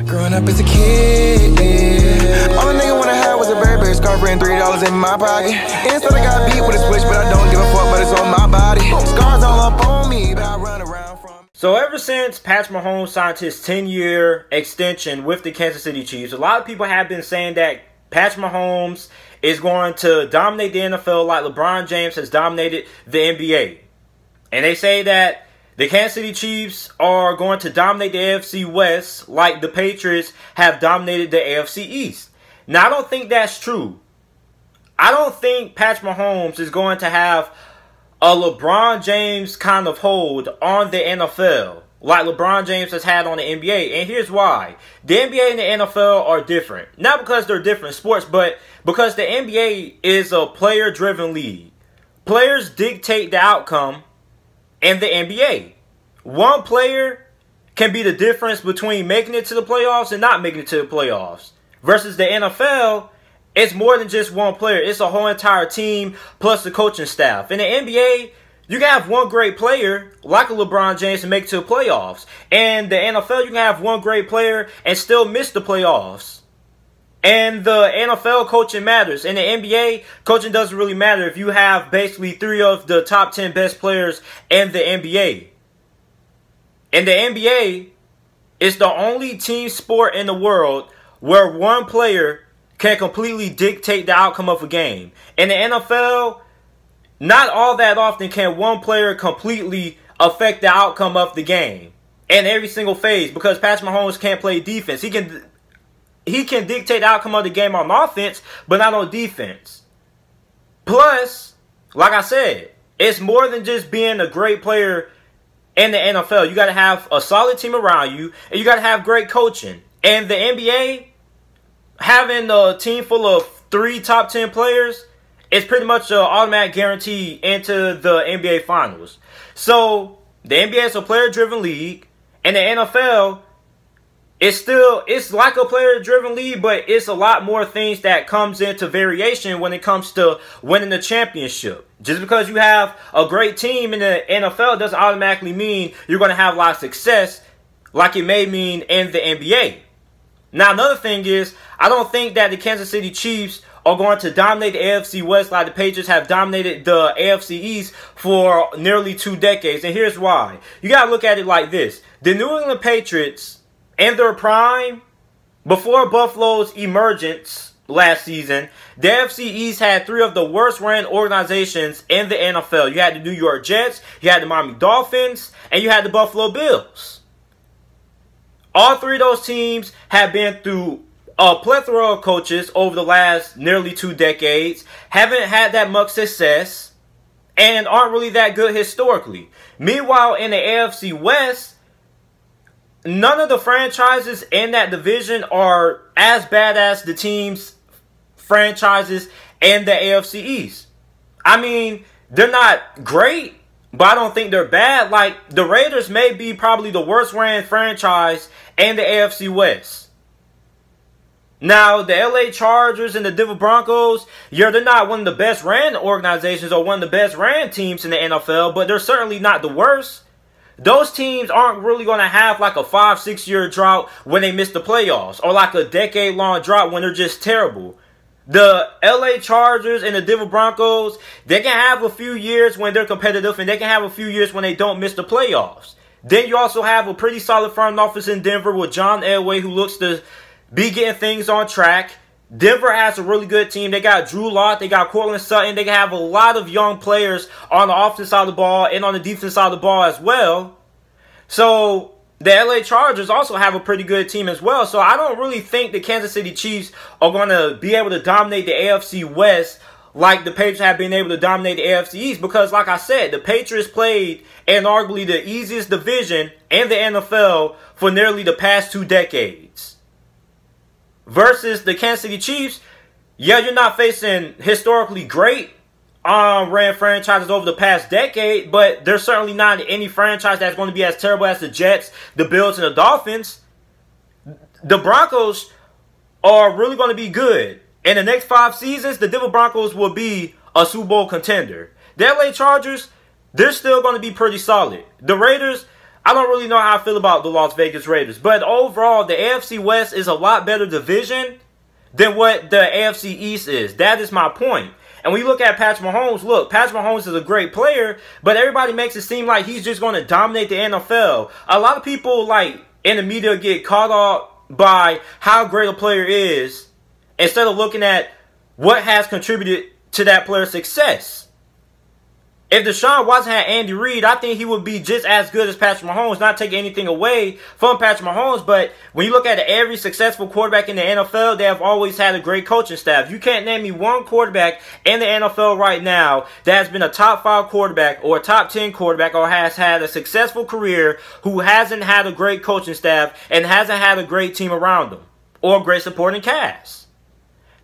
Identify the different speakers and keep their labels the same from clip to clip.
Speaker 1: Growing up as a kid, yeah. All a nigga wanna have was a Burberry scarf and $3 in my pocket. Instead I got beat with a switch, but I don't give a fuck, but it's on my body. Scars all up on me, but I run around from.
Speaker 2: So ever since Patrick Mahomes signed his 10-year extension with the Kansas City Chiefs, a lot of people have been saying that Patrick Mahomes is going to dominate the NFL like LeBron James has dominated the NBA. And they say that the Kansas City Chiefs are going to dominate the AFC West like the Patriots have dominated the AFC East. Now, I don't think that's true. I don't think Patrick Mahomes is going to have a LeBron James kind of hold on the NFL like LeBron James has had on the NBA. And here's why. The NBA and the NFL are different. Not because they're different sports, but because the NBA is a player-driven league. Players dictate the outcome in the NBA. One player can be the difference between making it to the playoffs and not making it to the playoffs. Versus the NFL, it's more than just one player. It's a whole entire team plus the coaching staff. In the NBA, you can have one great player, like a LeBron James, and make it to the playoffs. And the NFL, you can have one great player and still miss the playoffs. And the NFL coaching matters. In the NBA, coaching doesn't really matter if you have basically 3 of the top 10 best players in the NBA. In the NBA, it's the only team sport in the world where one player can completely dictate the outcome of a game. In the NFL, not all that often can one player completely affect the outcome of the game in every single phase, because Patrick Mahomes can't play defense. He can dictate the outcome of the game on offense, but not on defense. Plus, like I said, it's more than just being a great player in the NFL. You got to have a solid team around you, and you got to have great coaching. And the NBA, having a team full of 3 top 10 players, is pretty much an automatic guarantee into the NBA Finals. So, the NBA is a player-driven league, and the NFL, it's like a player-driven league, but it's a lot more things that comes into variation when it comes to winning the championship. Just because you have a great team in the NFL doesn't automatically mean you're going to have a lot of success like it may mean in the NBA. Now, another thing is, I don't think that the Kansas City Chiefs are going to dominate the AFC West like the Patriots have dominated the AFC East for nearly 2 decades. And here's why. You got to look at it like this. The New England Patriots, in their prime, before Buffalo's emergence last season, the AFC East had 3 of the worst ran organizations in the NFL. You had the New York Jets, you had the Miami Dolphins, and you had the Buffalo Bills. All 3 of those teams have been through a plethora of coaches over the last nearly 2 decades, haven't had that much success, and aren't really that good historically. Meanwhile, in the AFC West, none of the franchises in that division are as bad as the teams, franchises in the AFC East. I mean, they're not great, but I don't think they're bad. Like, the Raiders may be probably the worst ran franchise in the AFC West. Now, the LA Chargers and the Denver Broncos, yeah, they're not one of the best ran organizations or one of the best ran teams in the NFL, but they're certainly not the worst. Those teams aren't really going to have like a 5-6 year drought when they miss the playoffs, or like a decade-long drought when they're just terrible. The LA Chargers and the Denver Broncos, they can have a few years when they're competitive, and they can have a few years when they don't miss the playoffs. Then you also have a pretty solid front office in Denver with John Elway, who looks to be getting things on track. Denver has a really good team. They got Drew Lock, they got Cortland Sutton. They have a lot of young players on the offensive side of the ball and on the defensive side of the ball as well. So the LA Chargers also have a pretty good team as well. So I don't really think the Kansas City Chiefs are going to be able to dominate the AFC West like the Patriots have been able to dominate the AFC East, because, like I said, the Patriots played in arguably the easiest division in the NFL for nearly the past 2 decades. Versus the Kansas City Chiefs, yeah, you're not facing historically great ran franchises over the past decade, but there's certainly not any franchise that's going to be as terrible as the Jets, the Bills, and the Dolphins. The Broncos are really going to be good. In the next 5 seasons, the Denver Broncos will be a Super Bowl contender. The LA Chargers, they're still going to be pretty solid. The Raiders, I don't really know how I feel about the Las Vegas Raiders. But overall, the AFC West is a lot better division than what the AFC East is. That is my point. And when you look at Patrick Mahomes, look, Patrick Mahomes is a great player, but everybody makes it seem like he's just going to dominate the NFL. A lot of people, like, in the media get caught up by how great a player is instead of looking at what has contributed to that player's success. If Deshaun Watson had Andy Reid, I think he would be just as good as Patrick Mahomes, not taking anything away from Patrick Mahomes. But when you look at every successful quarterback in the NFL, they have always had a great coaching staff. You can't name me one quarterback in the NFL right now that has been a top 5 quarterback or a top 10 quarterback or has had a successful career who hasn't had a great coaching staff and hasn't had a great team around them or a great supporting cast.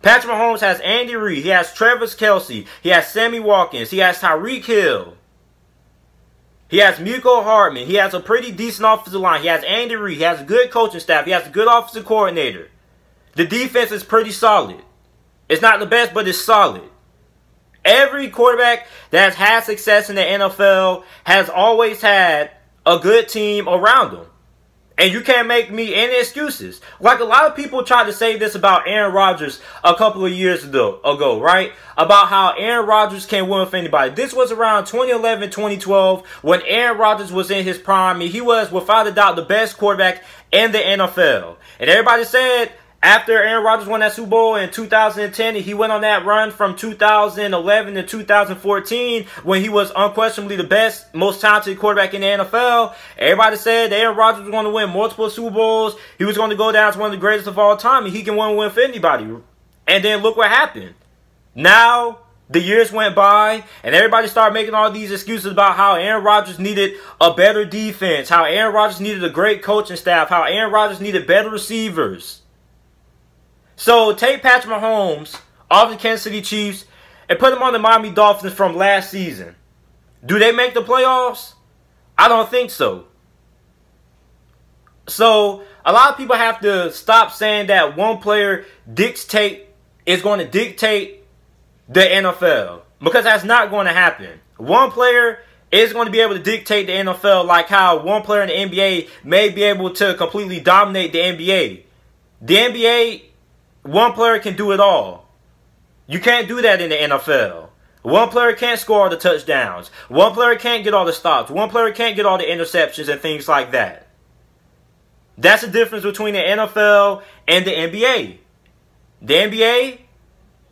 Speaker 2: Patrick Mahomes has Andy Reid. He has Travis Kelce. He has Sammy Watkins. He has Tyreek Hill. He has Mecole Hardman. He has a pretty decent offensive line. He has Andy Reid. He has a good coaching staff. He has a good offensive coordinator. The defense is pretty solid. It's not the best, but it's solid. Every quarterback that has had success in the NFL has always had a good team around them. And you can't make me any excuses. Like a lot of people tried to say this about Aaron Rodgers a couple of years ago, right? About how Aaron Rodgers can't win with anybody. This was around 2011, 2012 when Aaron Rodgers was in his prime. He was, without a doubt, the best quarterback in the NFL. And everybody said after Aaron Rodgers won that Super Bowl in 2010, and he went on that run from 2011 to 2014 when he was unquestionably the best, most talented quarterback in the NFL. Everybody said that Aaron Rodgers was going to win multiple Super Bowls. He was going to go down as one of the greatest of all time, and he can win with anybody. And then look what happened. Now, the years went by, and everybody started making all these excuses about how Aaron Rodgers needed a better defense, how Aaron Rodgers needed a great coaching staff, how Aaron Rodgers needed better receivers. So, take Patrick Mahomes off the Kansas City Chiefs and put him on the Miami Dolphins from last season. Do they make the playoffs? I don't think so. So, a lot of people have to stop saying that one player is going to dictate the NFL. Because that's not going to happen. One player is going to be able to dictate the NFL like how one player in the NBA may be able to completely dominate the NBA. The NBA, one player can do it all. You can't do that in the NFL. One player can't score all the touchdowns. One player can't get all the stops. One player can't get all the interceptions and things like that. That's the difference between the NFL and the NBA. The NBA,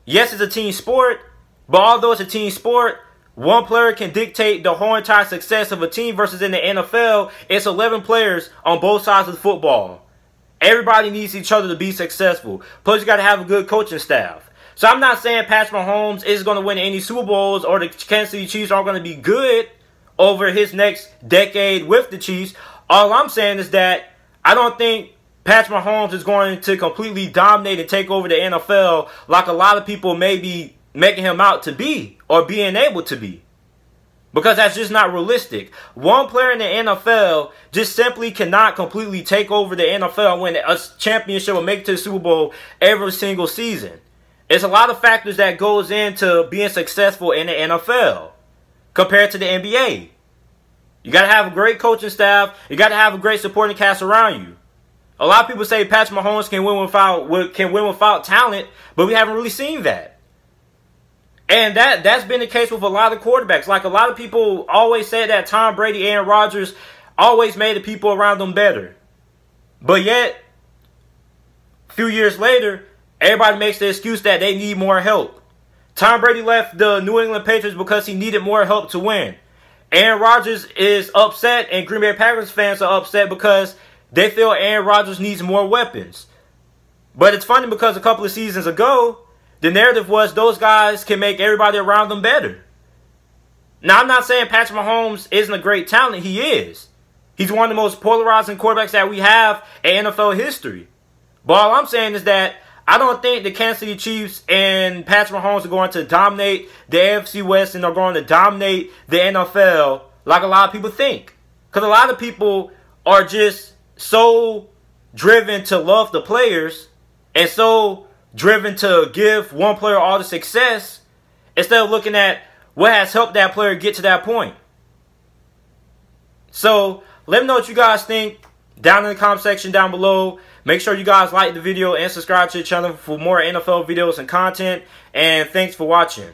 Speaker 2: yes, it's a team sport, but although it's a team sport, one player can dictate the whole entire success of a team versus in the NFL, it's 11 players on both sides of the football. Everybody needs each other to be successful. Plus, you got to have a good coaching staff. So, I'm not saying Patrick Mahomes is going to win any Super Bowls or the Kansas City Chiefs are going to be good over his next decade with the Chiefs. All I'm saying is that I don't think Patrick Mahomes is going to completely dominate and take over the NFL like a lot of people may be making him out to be or being able to be. Because that's just not realistic. One player in the NFL just simply cannot completely take over the NFL and win a championship or make it to the Super Bowl every single season. There's a lot of factors that goes into being successful in the NFL compared to the NBA. You got to have a great coaching staff. You got to have a great supporting cast around you. A lot of people say Patrick Mahomes can win without talent, but we haven't really seen that. And that's been the case with a lot of quarterbacks. Like, a lot of people always say that Tom Brady, Aaron Rodgers always made the people around them better. But yet, a few years later, everybody makes the excuse that they need more help. Tom Brady left the New England Patriots because he needed more help to win. Aaron Rodgers is upset, and Green Bay Packers fans are upset because they feel Aaron Rodgers needs more weapons. But it's funny because a couple of seasons ago, the narrative was those guys can make everybody around them better. Now, I'm not saying Patrick Mahomes isn't a great talent. He is. He's one of the most polarizing quarterbacks that we have in NFL history. But all I'm saying is that I don't think the Kansas City Chiefs and Patrick Mahomes are going to dominate the AFC West and are going to dominate the NFL like a lot of people think. Because a lot of people are just so driven to love the players and so driven to give one player all the success instead of looking at what has helped that player get to that point. So, Let me know what you guys think down in the comment section down below. Make sure you guys like the video and subscribe to the channel for more NFL videos and content. And thanks for watching.